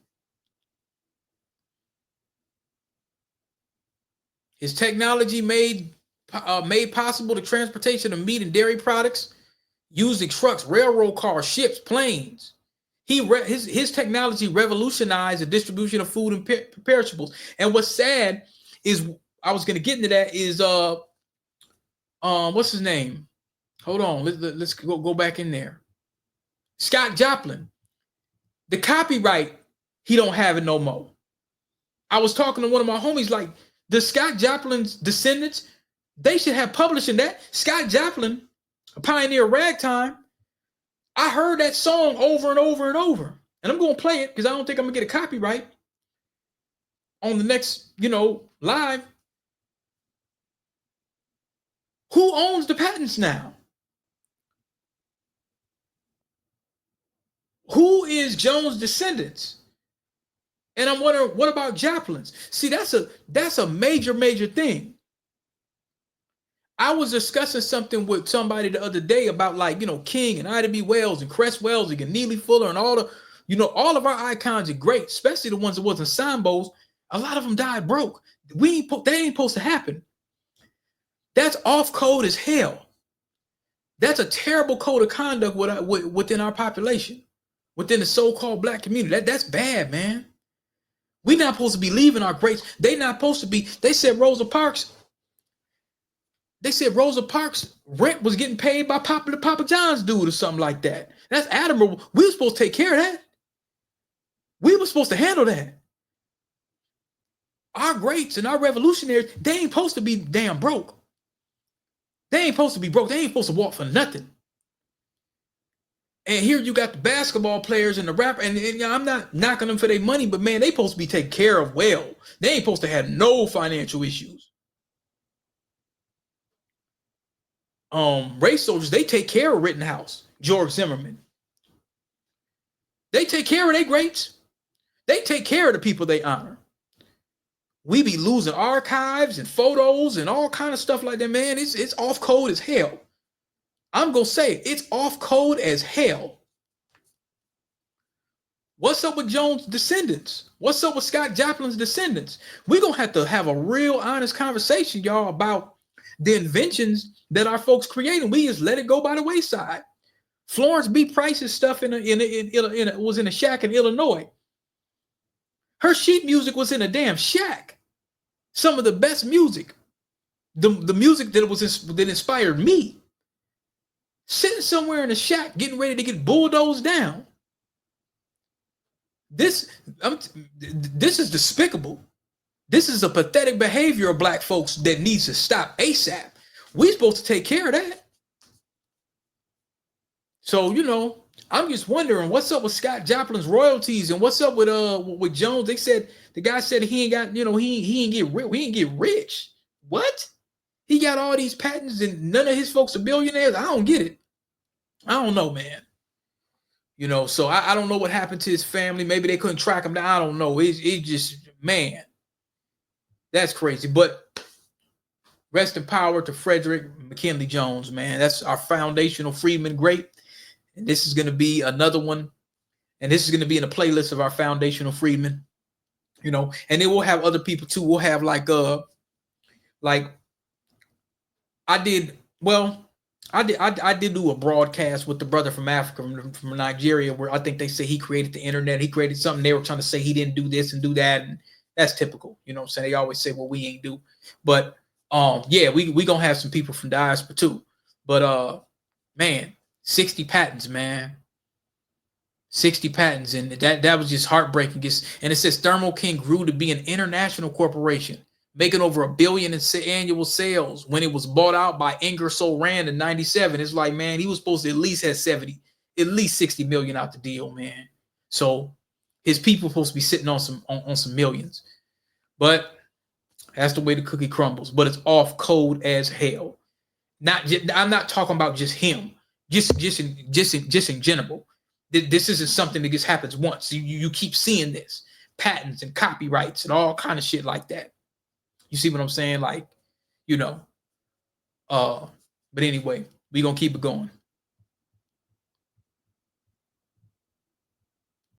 Speaker 1: His technology made possible the transportation of meat and dairy products using trucks, railroad cars, ships, planes. His technology revolutionized the distribution of food and perishables. And what's sad is, I was going to get into that, is what's his name? Hold on, let's go back in there. Scott Joplin. The copyright, he don't have it no more. I was talking to one of my homies, like, the Scott Joplin's descendants, they should have publishing that. Scott Joplin, a pioneer of ragtime, I heard that song over and over and over. And I'm going to play it because I don't think I'm going to get a copyright on the next, live. Who owns the patents now? Who is Jones' descendants? And I'm wondering, what about Joplin's? See, that's a major, major thing. I was discussing something with somebody the other day about, like, King and Ida B. Wells and Cress Wells and Neely Fuller and all all of our icons are great, especially the ones that wasn't Sambos. A lot of them died broke. That ain't supposed to happen. That's off code as hell. That's a terrible code of conduct within our population, within the so-called black community. That's bad, man. We're not supposed to be leaving our greats. They not supposed to be. They said Rosa Parks rent was getting paid by Papa John's dude or something like that. That's admirable. We were supposed to take care of that. We were supposed to handle that. Our greats and our revolutionaries, they ain't supposed to be damn broke. They ain't supposed to be broke. They ain't supposed to walk for nothing. And here you got the basketball players and the rapper, and I'm not knocking them for their money, but man, they supposed to be taken care of well. They ain't supposed to have no financial issues. Race soldiers, they take care of Rittenhouse, George Zimmerman. They take care of their greats. They take care of the people they honor. We be losing archives and photos and all kind of stuff like that, man. It's off code as hell. I'm going to say it's off code as hell. What's up with Jones' descendants? What's up with Scott Joplin's descendants? We're going to have a real honest conversation, y'all, about the inventions that our folks created. We just let it go by the wayside. Florence B. Price's stuff was in a shack in Illinois. Her sheet music was in a damn shack. Some of the best music, the music that inspired me, sitting somewhere in a shack, getting ready to get bulldozed down. This is despicable. This is a pathetic behavior of black folks that needs to stop ASAP. We're supposed to take care of that. So, I'm just wondering what's up with Scott Joplin's royalties and what's up with Jones. They said the guy said he ain't got, he ain't get rich. What? He got all these patents and none of his folks are billionaires. I don't get it. I don't know, man. So I don't know what happened to his family. Maybe they couldn't track him down. I don't know. It just, man, that's crazy. But rest in power to Frederick McKinley Jones, man. That's our foundational freedman great. And this is going to be another one. And this is going to be in a playlist of our foundational freedmen, and then we'll have other people too. We'll have like I did do a broadcast with the brother from Africa, from Nigeria, where I think they say he created the internet. He created something. They were trying to say he didn't do this and do that. And that's typical. You know what I'm saying? They always say, well, we ain't do. But yeah, we going to have some people from diaspora too. But man, 60 patents, man. 60 patents. And that was just heartbreaking. And it says Thermo King grew to be an international corporation, making over $1 billion in annual sales when it was bought out by Ingersoll Rand in 97. It's like, man, he was supposed to at least have 60 million out the deal, man. So his people supposed to be sitting on some millions. But that's the way the cookie crumbles. But it's off code as hell. I'm not talking about just him. just in general. This isn't something that just happens once. You keep seeing this, patents and copyrights and all kind of shit like that. You see what I'm saying? Like, you know. But anyway, we're gonna keep it going.